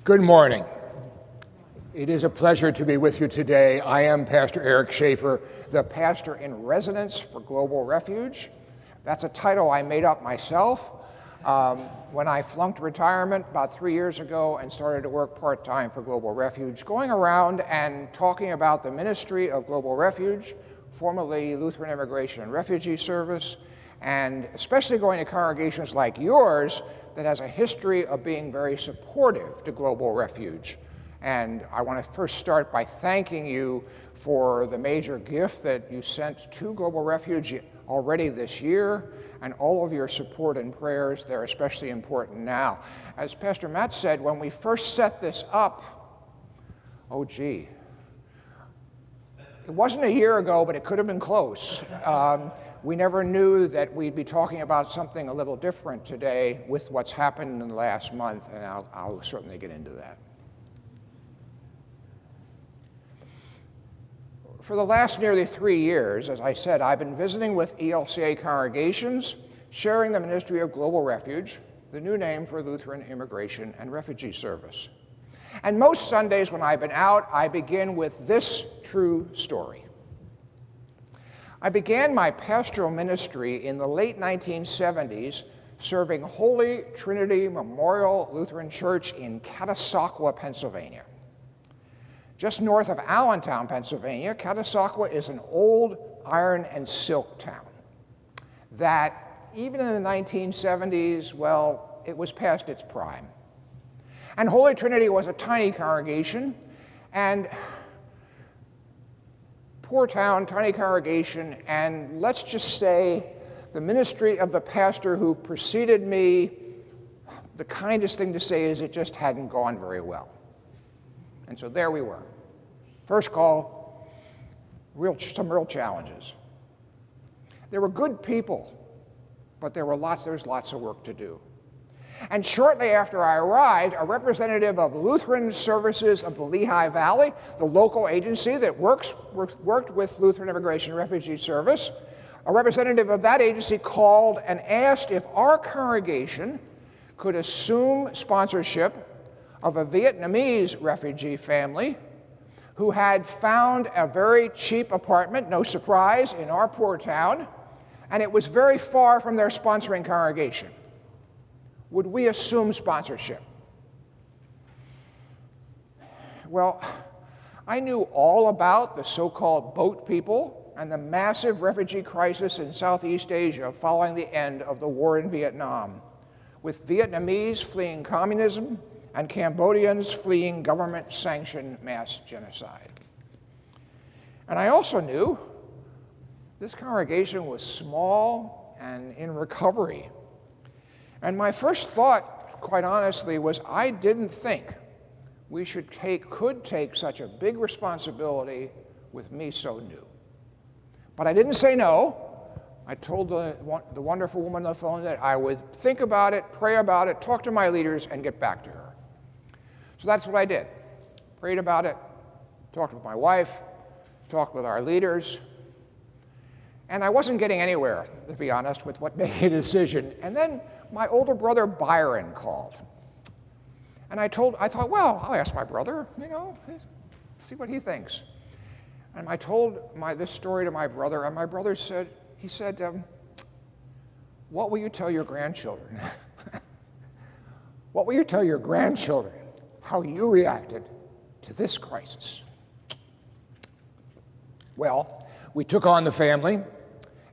Good morning. It is a pleasure to be with you today. I am Pastor Eric Schaefer, the pastor in residence for Global Refuge. That's a title I made up myself when I flunked retirement about 3 years ago and started to work part-time for Global Refuge, going around and talking about the ministry of Global Refuge, formerly Lutheran Immigration and Refugee Service, and especially going to congregations like yours that has a history of being very supportive to Global Refuge. And I want to first start by thanking you for the major gift that you sent to Global Refuge already this year, and all of your support and prayers. They're especially important now. As Pastor Matt said, when we first set this up, it wasn't a year ago, but it could have been close. We never knew that we'd be talking about something a little different today with what's happened in the last month, and I'll certainly get into that. For the last nearly 3 years, as I said, I've been visiting with ELCA congregations, sharing the ministry of Global Refuge, the new name for Lutheran Immigration and Refugee Service. And most Sundays when I've been out, I begin with this true story. I began my pastoral ministry in the late 1970s serving Holy Trinity Memorial Lutheran Church in Catasauqua, Pennsylvania. Just north of Allentown, Pennsylvania, Catasauqua is an old iron and silk town that even in the 1970s, well, it was past its prime. And Holy Trinity was a tiny congregation, and poor town, tiny congregation, and let's just say the ministry of the pastor who preceded me, the kindest thing to say is it just hadn't gone very well. And so there we were. First call, some real challenges. There were good people, but there was lots of work to do. And shortly after I arrived, a representative of Lutheran Services of the Lehigh Valley, the local agency that worked with Lutheran Immigration and Refugee Service, a representative of that agency called and asked if our congregation could assume sponsorship of a Vietnamese refugee family who had found a very cheap apartment, no surprise, in our poor town, and it was very far from their sponsoring congregation. Would we assume sponsorship? Well, I knew all about the so-called boat people and the massive refugee crisis in Southeast Asia following the end of the war in Vietnam, with Vietnamese fleeing communism and Cambodians fleeing government-sanctioned mass genocide. And I also knew this congregation was small and in recovery. And my first thought, quite honestly, was I didn't think we could take such a big responsibility with me so new. But I didn't say no. I told the wonderful woman on the phone that I would think about it, pray about it, talk to my leaders, and get back to her. So that's what I did. Prayed about it, talked with my wife, talked with our leaders, and I wasn't getting anywhere, to be honest, with what making a decision. And then my older brother Byron called. And I thought, well, I'll ask my brother, see what he thinks. And I told this story to my brother, and my brother said, what will you tell your grandchildren? What will you tell your grandchildren how you reacted to this crisis? Well, we took on the family.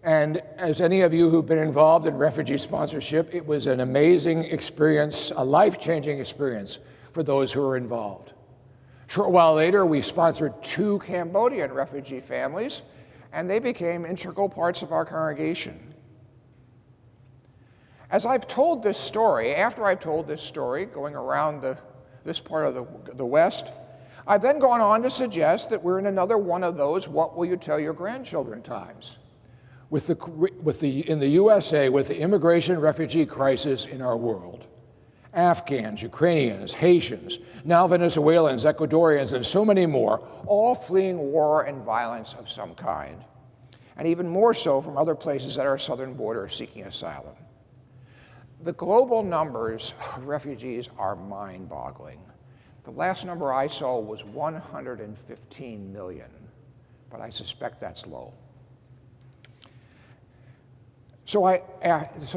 And as any of you who've been involved in refugee sponsorship, it was an amazing experience, a life-changing experience for those who were involved. A short while later, we sponsored 2 Cambodian refugee families, and they became integral parts of our congregation. As I've told this story, after I've told this story, going around this part of the West, I've then gone on to suggest that we're in another one of those "what will you tell your grandchildren" times. In the USA, with the immigration refugee crisis in our world, Afghans, Ukrainians, Haitians, now Venezuelans, Ecuadorians, and so many more, all fleeing war and violence of some kind, and even more so from other places at our southern border seeking asylum. The global numbers of refugees are mind-boggling. The last number I saw was 115 million, but I suspect that's low. So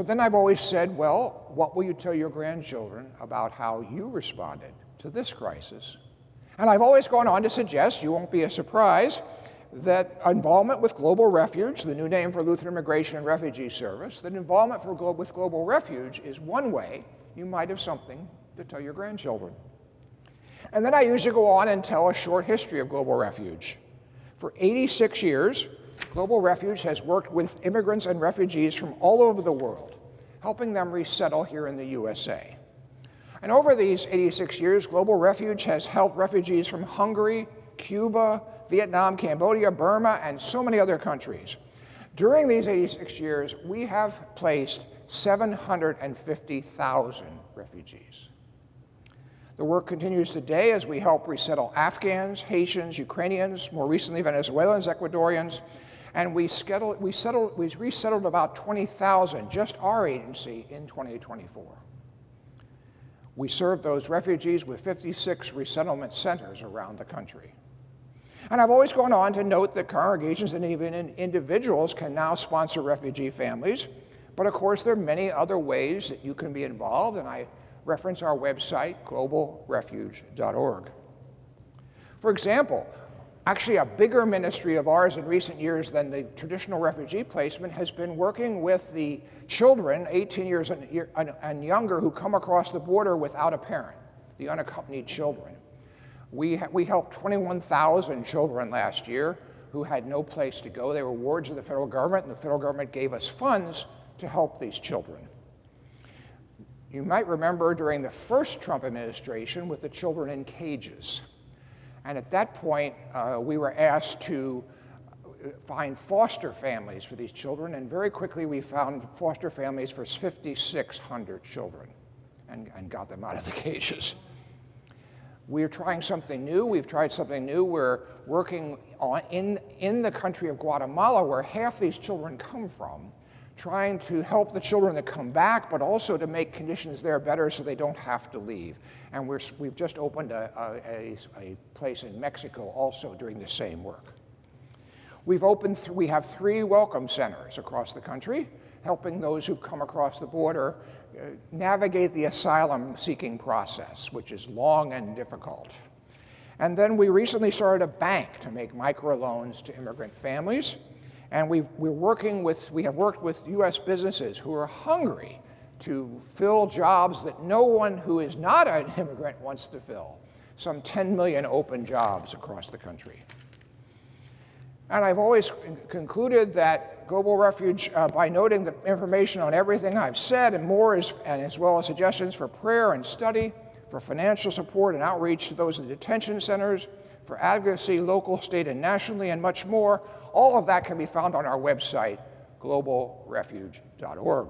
then I've always said, well, what will you tell your grandchildren about how you responded to this crisis? And I've always gone on to suggest, you won't be a surprise, that involvement with Global Refuge, the new name for Lutheran Immigration and Refugee Service, that involvement with Global Refuge is one way you might have something to tell your grandchildren. And then I usually go on and tell a short history of Global Refuge. For 86 years, Global Refuge has worked with immigrants and refugees from all over the world, helping them resettle here in the USA. And over these 86 years, Global Refuge has helped refugees from Hungary, Cuba, Vietnam, Cambodia, Burma, and so many other countries. During these 86 years, we have placed 750,000 refugees. The work continues today as we help resettle Afghans, Haitians, Ukrainians, more recently Venezuelans, Ecuadorians, and we resettled about 20,000, just our agency, in 2024. We serve those refugees with 56 resettlement centers around the country. And I've always gone on to note that congregations and even individuals can now sponsor refugee families, but of course there are many other ways that you can be involved, and I reference our website, globalrefuge.org. For example, actually a bigger ministry of ours in recent years than the traditional refugee placement has been working with the children, 18 years and younger, who come across the border without a parent, the unaccompanied children. We helped 21,000 children last year who had no place to go. They were wards of the federal government, and the federal government gave us funds to help these children. You might remember during the first Trump administration with the children in cages. And at that point, we were asked to find foster families for these children, and very quickly we found foster families for 5,600 children and got them out of the cages. We're trying something new. We've tried something new. We're working in the country of Guatemala, where half these children come from, trying to help the children that come back, but also to make conditions there better so they don't have to leave. And we've just opened a place in Mexico also doing the same work. We have 3 welcome centers across the country, helping those who've come across the border navigate the asylum-seeking process, which is long and difficult. And then we recently started a bank to make microloans to immigrant families. And we have worked with U.S. businesses who are hungry to fill jobs that no one who is not an immigrant wants to fill. Some 10 million open jobs across the country. And I've always concluded that Global Refuge, by noting the information on everything I've said and more, and as well as suggestions for prayer and study, for financial support and outreach to those in detention centers, for advocacy local, state, and nationally, and much more, all of that can be found on our website, globalrefuge.org.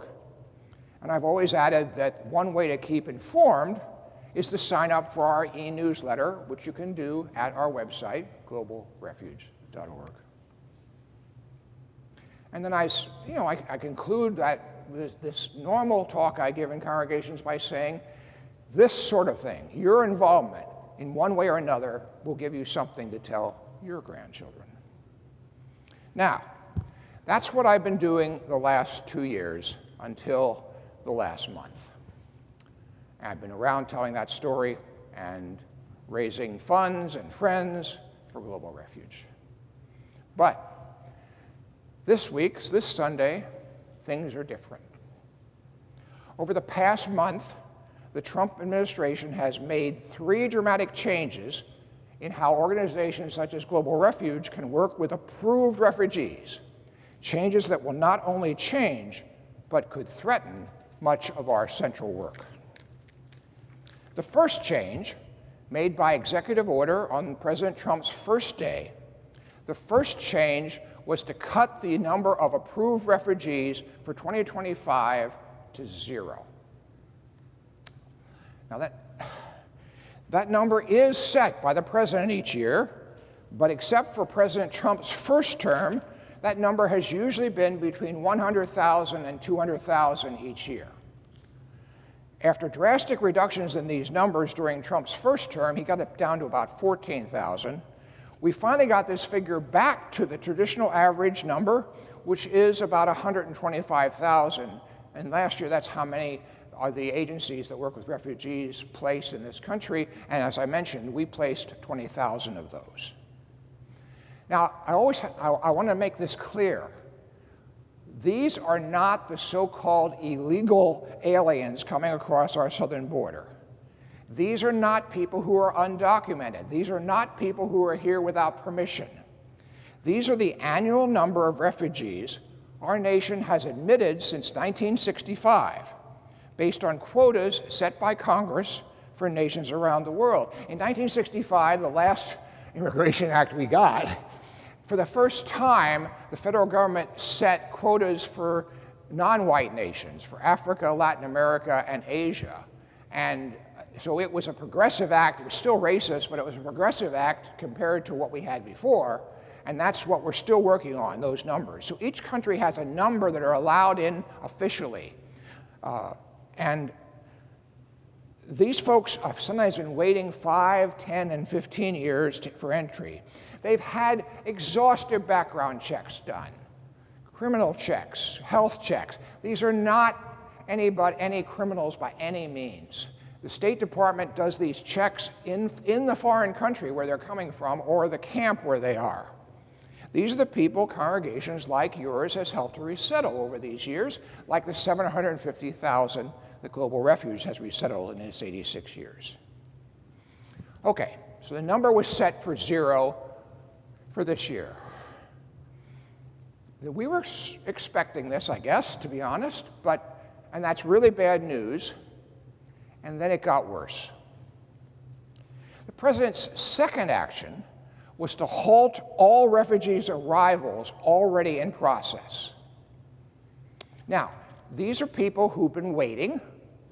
And I've always added that one way to keep informed is to sign up for our e-newsletter, which you can do at our website, globalrefuge.org. And then I conclude that this normal talk I give in congregations by saying, this sort of thing, your involvement in one way or another, will give you something to tell your grandchildren. Now, that's what I've been doing the last 2 years until the last month. I've been around telling that story and raising funds and friends for Global Refuge. But this Sunday, things are different. Over the past month, the Trump administration has made 3 dramatic changes in how organizations such as Global Refuge can work with approved refugees, changes that will not only change, but could threaten much of our central work. The first change, made by executive order on President Trump's first day, the first change was to cut the number of approved refugees for 2025 to 0. Now that number is set by the president each year, but except for President Trump's first term, that number has usually been between 100,000 and 200,000 each year. After drastic reductions in these numbers during Trump's first term, he got it down to about 14,000. We finally got this figure back to the traditional average number, which is about 125,000. And last year, that's how many are the agencies that work with refugees placed in this country. And as I mentioned, we placed 20,000 of those. Now, I want to make this clear. These are not the so-called illegal aliens coming across our southern border. These are not people who are undocumented. These are not people who are here without permission. These are the annual number of refugees our nation has admitted since 1965, based on quotas set by Congress for nations around the world. In 1965, the last Immigration Act we got, for the first time, the federal government set quotas for non-white nations, for Africa, Latin America, and Asia. And so it was a progressive act. It was still racist, but it was a progressive act compared to what we had before. And that's what we're still working on, those numbers. So each country has a number that are allowed in officially. And these folks have sometimes been waiting 5, 10, and 15 years for entry. They've had exhaustive background checks done, criminal checks, health checks. These are not any criminals by any means. The State Department does these checks in the foreign country where they're coming from or the camp where they are. These are the people congregations like yours has helped to resettle over these years, like the 750,000 that Global Refuge has resettled in its 86 years. Okay, so the number was set for 0 for this year. We were expecting this, I guess, to be honest, and that's really bad news, and then it got worse. The president's second action was to halt all refugees' arrivals already in process. Now, these are people who've been waiting,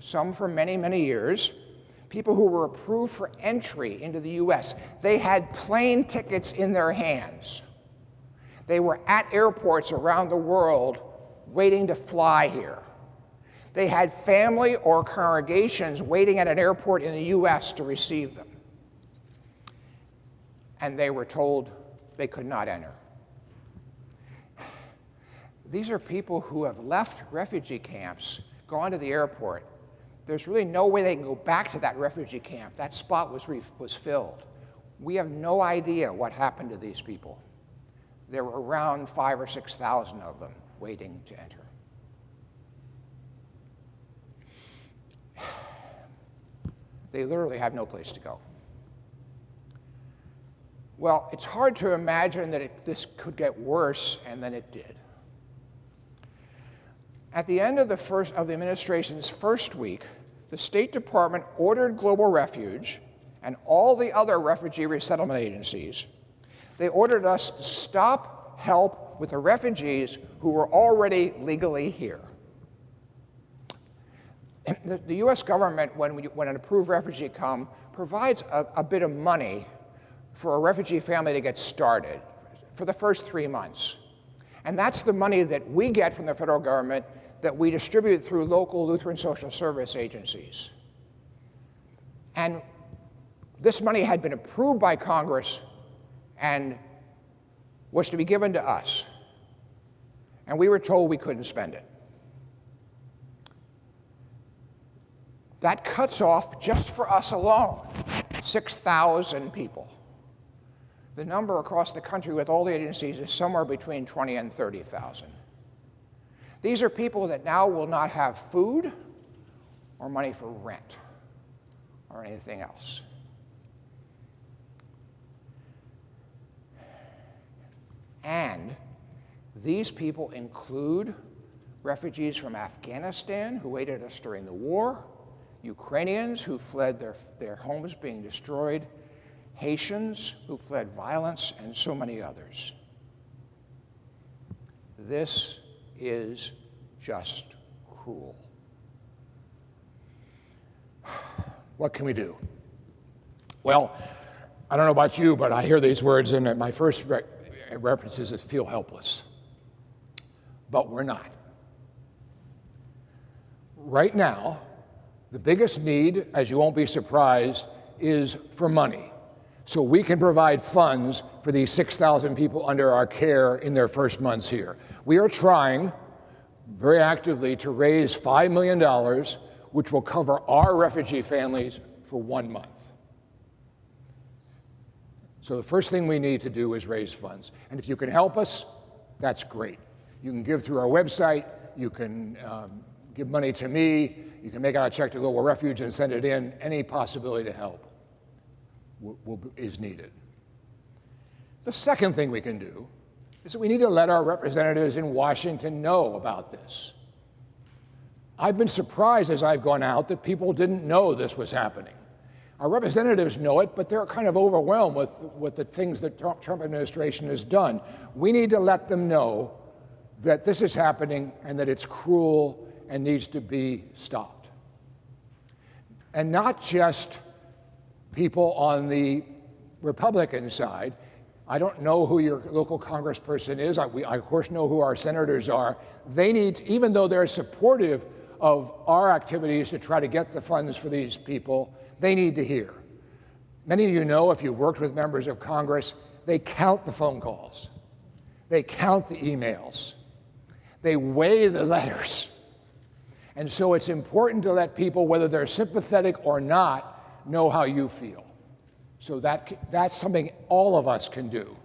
some for many, many years, people who were approved for entry into the U.S. They had plane tickets in their hands. They were at airports around the world waiting to fly here. They had family or congregations waiting at an airport in the U.S. to receive them. And they were told they could not enter. These are people who have left refugee camps, gone to the airport. There's really no way they can go back to that refugee camp. That spot was filled. We have no idea what happened to these people. There were around 5,000 or 6,000 of them waiting to enter. They literally have no place to go. Well, it's hard to imagine that this could get worse, and then it did. At the end of the administration's first week, the State Department ordered Global Refuge and all the other refugee resettlement agencies. They ordered us to stop help with the refugees who were already legally here. The U.S. government, when an approved refugee comes, provides a bit of money for a refugee family to get started for the first 3 months. And that's the money that we get from the federal government that we distribute through local Lutheran social service agencies. And this money had been approved by Congress and was to be given to us. And we were told we couldn't spend it. That cuts off, just for us alone, 6,000 people. The number across the country with all the agencies is somewhere between 20 and 30,000. These are people that now will not have food or money for rent or anything else. And these people include refugees from Afghanistan who aided us during the war, Ukrainians who fled their homes being destroyed, Haitians who fled violence, and so many others. This is just cruel. What can we do? Well, I don't know about you, but I hear these words and my first reference is feel helpless. But we're not. Right now, The biggest need, as you won't be surprised, is for money. So we can provide funds for these 6,000 people under our care in their first months here. We are trying very actively to raise $5 million, which will cover our refugee families for 1 month. So the first thing we need to do is raise funds. And if you can help us, that's great. You can give through our website, you can give money to me, you can make out a check to Global Refuge and send it in. Any possibility to help is needed. The second thing we can do is that we need to let our representatives in Washington know about this. I've been surprised as I've gone out that people didn't know this was happening. Our representatives know it, but they're kind of overwhelmed with the things that the Trump administration has done. We need to let them know that this is happening and that it's cruel and needs to be stopped. And not just people on the Republican side. I don't know who your local congressperson is. I of course know who our senators are. They need, even though they're supportive of our activities to try to get the funds for these people, they need to hear. Many of you know, if you've worked with members of Congress, they count the phone calls. They count the emails. They weigh the letters. And so it's important to let people, whether they're sympathetic or not, know how you feel. So that's something all of us can do.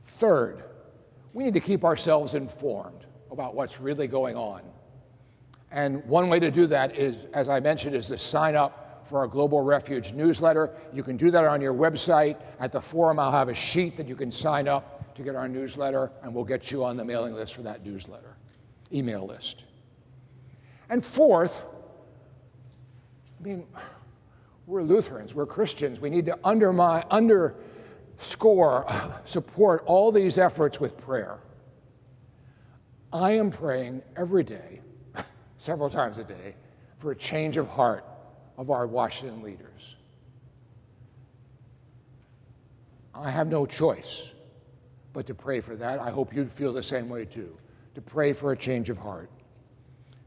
Third, we need to keep ourselves informed about what's really going on. And one way to do that is, as I mentioned, is to sign up for our Global Refuge newsletter. You can do that on your website. At the forum, I'll have a sheet that you can sign up to get our newsletter, and we'll get you on the mailing list for that newsletter, email list. And fourth, we're Lutherans, we're Christians. We need to support all these efforts with prayer. I am praying every day, several times a day, for a change of heart of our Washington leaders. I have no choice but to pray for that. I hope you'd feel the same way too. To pray for a change of heart.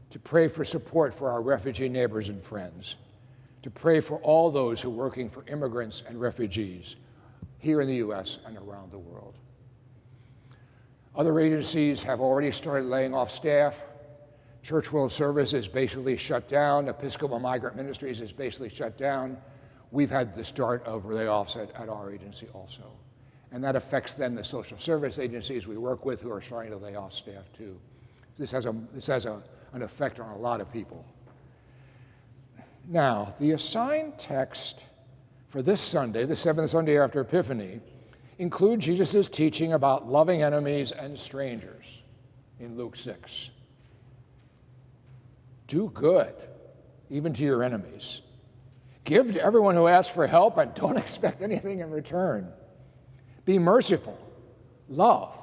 To pray for support for our refugee neighbors and friends. To pray for all those who are working for immigrants and refugees here in the U.S. and around the world. Other agencies have already started laying off staff. Church World Service is basically shut down. Episcopal Migrant Ministries is basically shut down. We've had the start of layoffs at our agency also. And that affects then the social service agencies we work with who are starting to lay off staff too. This has an effect on a lot of people. Now, the assigned text for this Sunday, the seventh Sunday after Epiphany, include Jesus' teaching about loving enemies and strangers in Luke 6. Do good, even to your enemies. Give to everyone who asks for help and don't expect anything in return. Be merciful, love,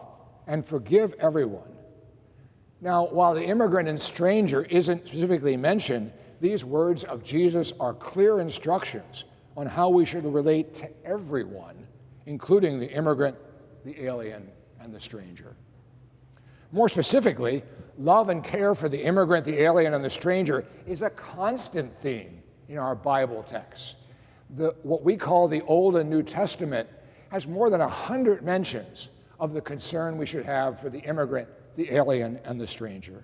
and forgive everyone. Now, while the immigrant and stranger isn't specifically mentioned, these words of Jesus are clear instructions on how we should relate to everyone, including the immigrant, the alien, and the stranger. More specifically, love and care for the immigrant, the alien, and the stranger is a constant theme in our Bible texts. What we call the Old and New Testament has more than 100 mentions of the concern we should have for the immigrant, the alien, and the stranger.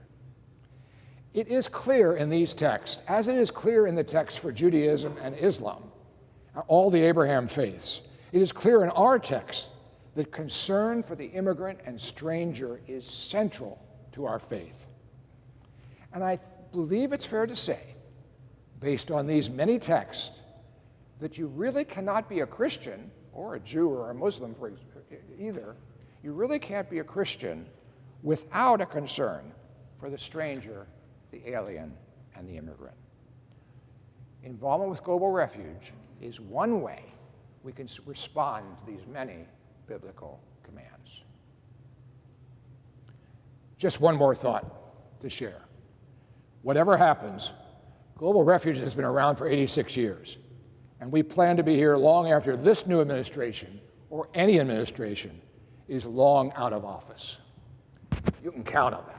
It is clear in these texts, as it is clear in the text for Judaism and Islam, all the Abraham faiths, it is clear in our text that concern for the immigrant and stranger is central to our faith. And I believe it's fair to say, based on these many texts, that you really cannot be a Christian, or a Jew or a Muslim for either, you really can't be a Christian without a concern for the stranger, the alien, and the immigrant. Involvement with Global Refuge is one way we can respond to these many biblical commands. Just one more thought to share. Whatever happens, Global Refuge has been around for 86 years, and we plan to be here long after this new administration, or any administration, is long out of office. You can count on that.